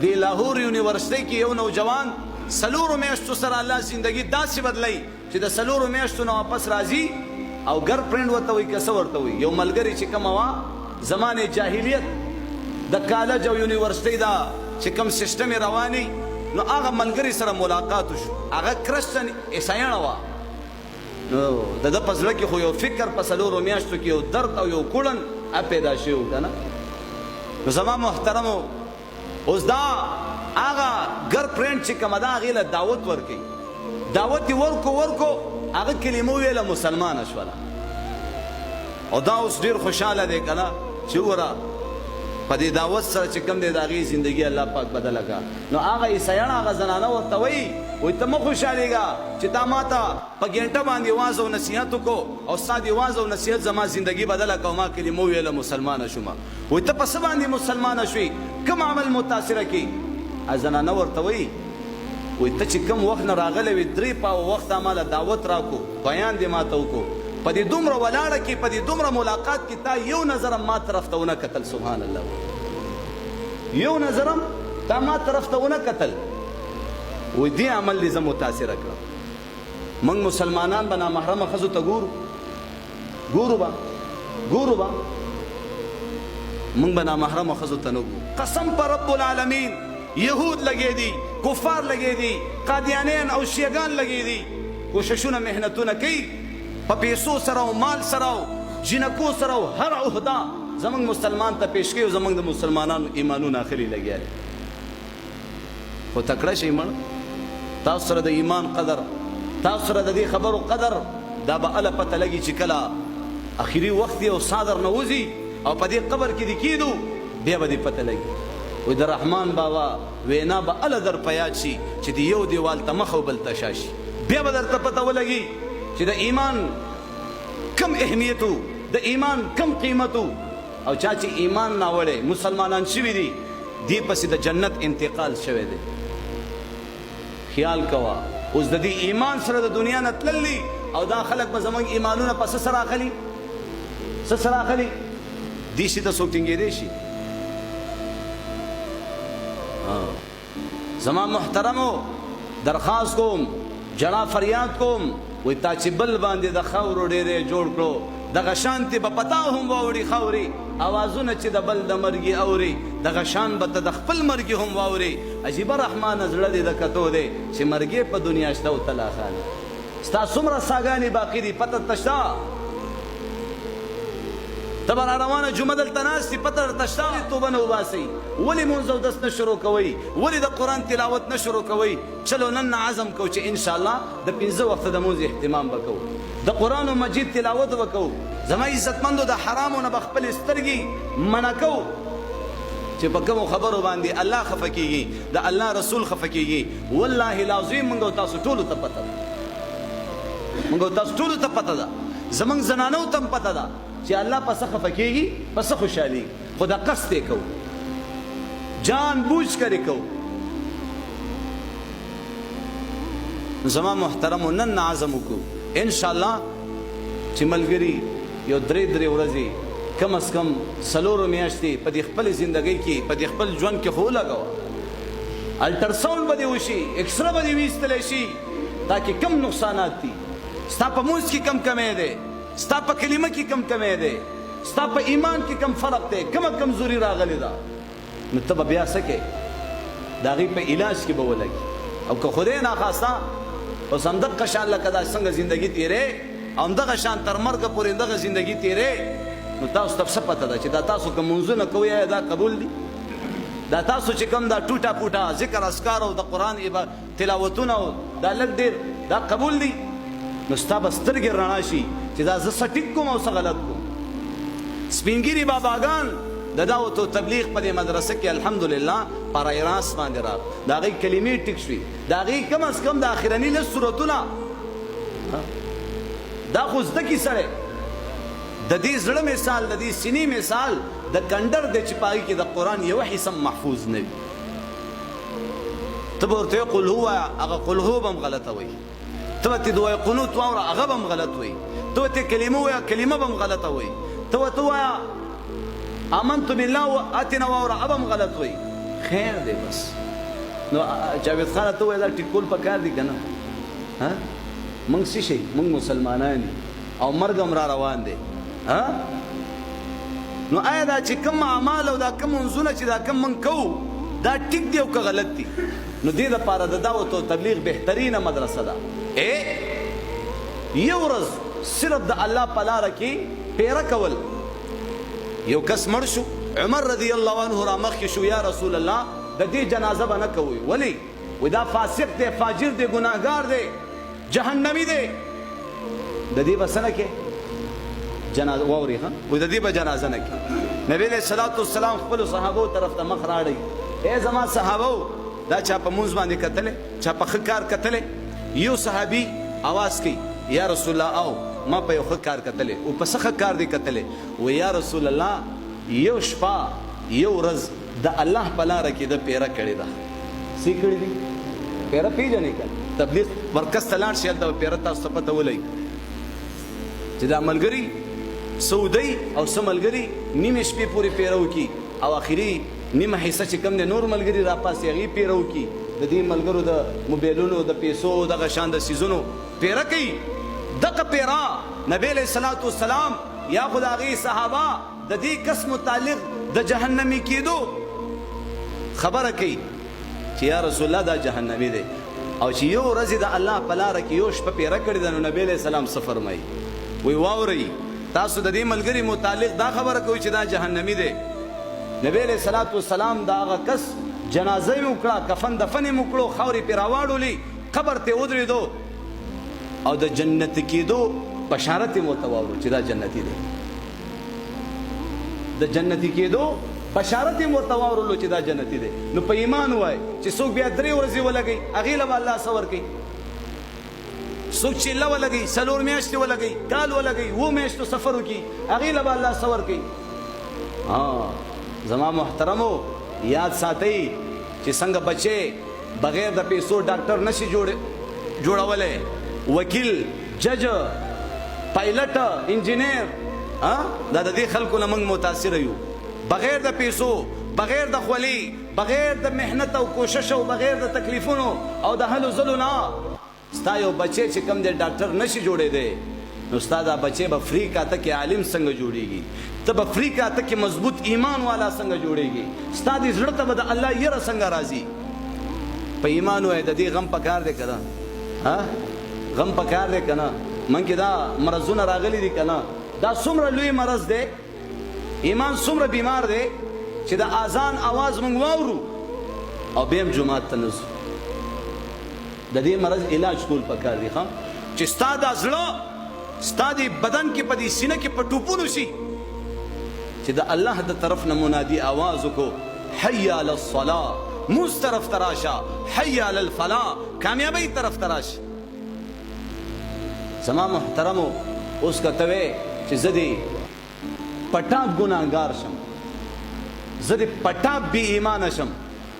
دی لاهور یونیورسٹی کې یو نوجوان سلورو میاشتو سره الله زندگی داسې بدلی چې د سلورو میاشتو نه واپس راځي او ګر فرند ورته وي که څه ورته وي. یو ملګری چې کومه وه زمانې جاهلیت د کالج او یونیورسټۍ دا چې کوم سیسټم یې رواني نو هغه ملګري سره ملاقات وشو. هغه کرسچن عیسایانه وه. نو د ده په زړه کې خو یو فکر په سلورو میاشتو کې یو درد او یو کوړن پیدا شوی و که نه. نو زما محترمو اوس دا هغه ګر فرینډ چې کومه ده هغې له دعوت ورکوي. دعوت یې ورکو هغه کلمه وویله مسلمانه شوله او دا اوس ډېر خوشحاله دی که نه چې وګوره په دې دعوت سره چې کوم دی د هغې زندګي الله پاک بدله کړه. نو هغه عیسایانه هغه زنانه ورته وایي وایي ته مه خوشحالېږه چې تا ما ته په ګینټه باندې واز او نصیحت وکړو او ستا د واز او نصیحت زما زندګي بدله کړه او ما کلمه وویله مسلمانه شومه. وایي ته په څه باندې مسلمانه شوې کوم عمل متاثره کړي؟ زنانه ورته وایي وایي ته چې کوم وخت نه راغلی وې 3 پاوه وخت ماله دعوت راکړو بیان دې ما ته وکړو په دې دومره ولاړه کې په دې دومره ملاقات کې تا یو نظر ما طرف ته ونه کتل. سبحان الله. یو نظرم تا ما طرف ته ونه کتل. وایي دې عمل دې زه متاثره کړم. موږ مسلمانان به نامحرمه ښځو ته ګورو به موږ به نامحرمه ښځو ته نه ګورو. قسم په رب العالمین یهود لګې دي کفار لګې دي قادیانیان او شیعګان لګې دي کوششونه محنتونه کوي په پیسو سره او مال سره او جنکو سره او هر عهده زمونږ مسلمان ته پیش کوي او زمونږ د مسلمانانو ایمانونه اخلي لګیا دي. خو تکړه شئ مړ تاسو سره د ایمان قدر تاسو سره د دې خبرو قدر دا به هله پته لګي چې کله اخري وخت دی او صادر نه وځي او په دې قبر کې دې کېدو بیا به دې پته لګي. وایي د رحمان بابا وینا به هله در په یاد شي چې د یو دیوال ته مخ او بل ته شا شي بیا به درته پته ولګي چې د ایمان کم اهمیت و د ایمان کم قیمت و او چا چې ایمان ناوړی مسلمانان شوي دي دې پسې د جنت انتقال شوی دی. خیال کوه اوس د دې ایمان سره د دنیا نه تللی او دا خلک به زموږ ایمانونه په څه سره اخلي دې شي ته څوک ټینګېدی شي. زما محترمو درخواست کوم جړا فریاد کوم وایي تا چې بل باندې د خاورو ډېرې جوړ کړو دغه شانتې به په تا هم واوړي خاورې اوازونه چې د بل د مرګي اوري دغه شان به ته د خپل مرګي هم واوري. عجیبه رحمانه زړه دې د کتو دی چې مرګې په دنیا شته او ته لا خالي ستا څومره ساګانې باقي دي پته ته شته ته به راروانه جمعه دلته ناست پته درته شته ولې توبه نه وباسئ ولې مونځ اودس نه شروع کوئ ولې د قرآن تلاوت نه شروع کوئ. چلو نن نه عزم کوو چې انشاءالله د 5 وخته د مونځ اهتمام به کوو د قرآن مجید تلاوت به کوو. زما عزتمندو د حرامو نه به خپلې سترګې منع کوو چې په کومو خبرو باندې الله خفه کېږي د الله رسول خفه کېږي. والله العظیم موږ او تاسو ټولو ته پته ده زموږ زنانو ته هم پته ده چې الله په څه خفه کېږي په څه خوشحالېږي خو دا قصد یې کوو جان بوجھ کر یې کوو. زما محترمو نن عزم وکړو انشاءالله چې ملګري یو 3 ورځې کم از کم 4 میاشتې په دې خپل زندګۍ کې په دې خپل ژوند کې خو لګوه. الټرساونډ به دې وشي اکسره به دې ویستلی شي تاکې کم نقصانات دي ستا په مونځ کې کم کمی دی ستا په کلمه کې کم کمی دی ستا په ایمان کې کم فرق دی کومه کمزوري راغلی ده نو ته به بیا څه کوې د هغې په علاج کې به ولګي او که خدای ناخواسته اوس همدغه شان لکه دا څنګه زندګي تیرې او همدغه شان تر مرګه پورې همدغه زندګي تیرې نو تاسو ته څه پته ده چې دا تاسو که منځونه کوئ یا دا قبول دي دا تاسو چې کوم دا ټوټه پوټه ذکر اذکار او د قرآن تلاوتونه او دا لږ ډېر دا قبول دي نو ستا به سترګې رڼا شي چې دا زه څه ټیک کوم او څه غلط کوم. سپینګیري باباګان د دعوت و تبلیغ په دې مدرسه کې الحمدلله پرای راس باندې راغ د هغې کلمې ټیک شوي د هغې کم از کم د اخرني لس صورتونه دا خو زده کي سړی د دې زړه مثال د دې سینې مثال د کنډر دی چې په هغې کې د قرآن یوه حصه محفوظ نه وي. ته به ورته وایې قل هو هغه قل هو به هم غلطه وایي ته ورته د وایې قنوت واوره هغه به هم غلط وایي ته ورته کلمه وایه کلمه به هم غلطه وایي ته ورته وایه آمنت بالله اتنا واوره هغه به هم غلط وایي. خیر دی بس. نو جاوید خان ته وایي دا ټیکول پکار دي که نه؟ موږ څه شي؟ موږ مسلمانان او مرګ هم را روان دی. نو آیا دا چې کوم اعمال او دا کوم منځونه چې دا کوم موږ کوو دا ټیک دی او که غلط دي؟ نو دې دپاره د دعوت او تبلیغ بهترینه مدرسه ده. یو ورځ صرف د الله په لاره کې پیره کول. یو کس مړ شو، عمر رضی الله عنه را مخکې شو، یا رسول الله د دې جنازه به نه کوئ. ولې؟ وایي دا فاسق دی، فاجر دی، ګناهګار دی، جهنمی دی، د دې به څه نه کې جنازه واوري. وایي د دې به جنازه نه کې. نبی علیه الصلاة والسلام خپلو صحابو طرف ته مخ راړئ. ای زما صحابو، دا چا په مونځ باندې کتلی، چا په ښه کار کتلی؟ یو صحابي آواز کوي، یا رسول الله او ما په یو ښه کار کتلی. او په څه ښه کار دی کتلی؟ وایي یا رسول الله یو شپه یو ورځ د الله په لاره کې د پیره کړې ده. څه کړې دي؟ پیره پېژنې که تبلیغ مرکز ته لاړ شي، هلته پیره تاسو ته پته ولګي چې دا ملګري سعودی او څه ملګري نیمې شپې پورې پیره وکړي او آخري نیمه حصه چې کوم دی نور ملګري راپاسې هغې پیره وکړي. د دې ملګرو د موبایلونو، د پیسو، دغه شان د څیزونو پیره کوي. دغه پیره نبی علیه الصلاة والسلام یا خو د هغې صحابه د دې کس متعلق د جهنمي کېدو خبره کوي چې یا رسول الله دا جهنمي دی. او چې یو ورځ د الله په لاره کې یو شپه پیره کړې ده، نو نبی علیه السلام څه فرمایي؟ وایي واورئ تاسو د دې ملګري متعلق دا خبره کوئ چې دا جهنمي دی. نبی علیه الصلاة والسلام د هغه کس جنازه یې وکړه، کفن دفن یې وکړو، خاورې پرې راواړولې، قبر ته ودرېدو او د جنت کېدو بشارت یې ورته واورو چې دا جنتي دی. د جنتي کېدو بشارت یې ورته واورلو چې دا جنتي دی. نو په ایمان وای چې څوک بیا 3 ورځې ولګوي هغې له به الله څه ورکوي؟ څوک چې له ولګوي، 4 میاشتې ولګوي، کال ولګوي، 7 میاشتو سفر وکړي هغې له به الله څه ورکوي؟ زما محترمو یاد ساتئ چې څنګه بچې بغیر د پیسو ډاکټر نشي جوړولی، وکیل، جج، پایلټ، انجینیر، دا د دې خلکو نه موږ متاثره یو. بغیر د پیسو، بغیر د خولي، بغیر د محنت او کوشش او بغیر د تکلیفونو او د هلو ځلو نه ستا یو بچی چې کوم دی ډاکټر نشي جوړېدی، نو ستا دا بچی به فری کاته کې عالم څنګه جوړېږي؟ ته به فری کاته کې مضبوط ایمان والا څنګه جوړېږي؟ ستا دې زړه ته به د الله یره څنګه راځي؟ په ایمان وایه د دې غم پکار دی که نه؟ غم پکار دی که نه؟ من کې دا مرضونه راغلي دي که نه؟ دا څومره لوی مرض دی، ایمان څومره بیمار دی چې د اذان आवाज موږ واورو او بیا هم جومات ته نه ځو. د دې مرض علاج کول پکار دی چې ستا دا زړه ستا دې بدن کې په دې سینه کې په ټوپونو شي چې د الله د طرف نه منادي आवाज وکړو، حي علی الصلاة، موږ طرف ته راشه، حي علی الفلاح، کامیابۍ طرف ته راشه. زما محترمو اوس که ته وې چې زه دې پټاپ ګناهګار شم، زه دې پټاپ بې ایمانه شم،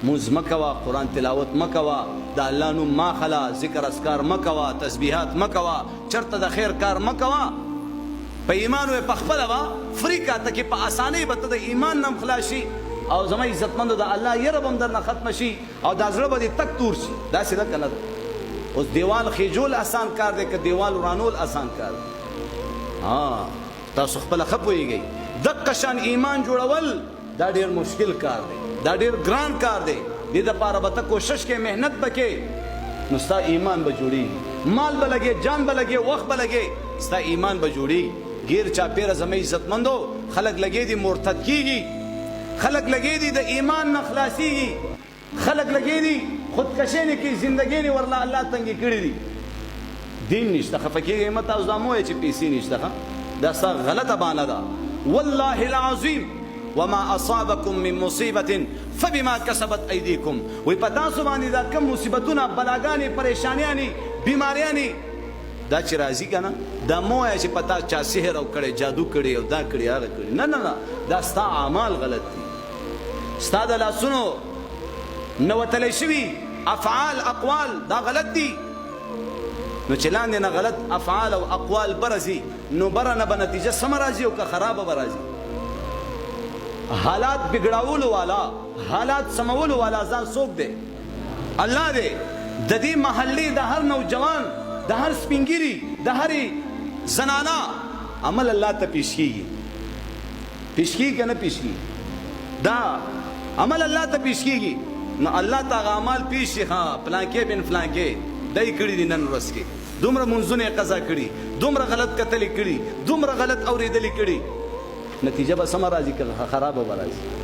مونځ مه کوه، قرآن تلاوت مه کوه، د الله نوم ما خله، ذکر اذکار مه کوه، تسبیحات مه کوه، چرته د خیر کار مه کوه. په ایمان وې پخپله به فري کاته کې په اسانۍ به ته د ایمان نه هم خلاص شي او زما عزتمندو د الله یره به هم درنه ختمه شي او دا زړه به دې تک تور شي. داسې ده که نه ده؟ اوس دیوال خیجول آسان کار دی که دیوال ورانول آسان کار دی؟ تاسو خپله ښه پوهېږئ. دقه شان ایمان جوړول دا ډېر مشکل کار دی، دا ډېر ګران کار دی. دې دپاره به ته کوشش کې، محنت به کې، نو ستا ایمان به جوړېږي. مال به لګې، جان به لګې، وخت به لګې، ستا ایمان به جوړېږي. غیر چاپېره زما عزتمندو خلک لګې دي مرتد کېږي، خلک لګې دي د ایمان نه خلاصېږي، خلک لګې دي خودکشۍ نه کوي، زندګۍ نه ورله الله تنګې کړي دي. دین نشته، خفه کېږئ مه تاسو دا مه وایئ چې پیسې نشته. دا ستا غلطه بانه ده. والله العظیم وما اصابکم من مصیبت فبما کسبت ایدیکم. وی په تاسو باندې دا کم مصیبتونه، بلاګانې، پریشانیانې، بیماریانې دا چې راځي که نه، دا مه وایه چې په تا چا سحر او کړی، جادو کړی او دا کړي هغه کړي. نه نه نه، دا ستا اعمال غلط دي، ستا د لاسونو نه وتلی شوي افعال، اقوال دا غلط دي. نو چې لاندې نه غلط افعال او اقوال برځي، نو بره نه به نتیجه سمه راځي او که خرابه به راځي. حالات بگڑاولو والا حالات سمولو والا ځان څوک دی الله دی د دې محلې د هر نوجوان د هر سپینګری د هرې زنانا عمل الله ته پیش کیږي که نه پیش کیږي دا عمل الله ته پیش کیږي نو الله ته هغه اعمال پیش شي ها فلانکې بن فلانکې دای کړي دي نن ورځ کې دومره منځونه قضا کړي دومره غلط کتلې کړي دومره غلط اورېدلې کړي نتیجه به سمه راځي که خرابه به راځي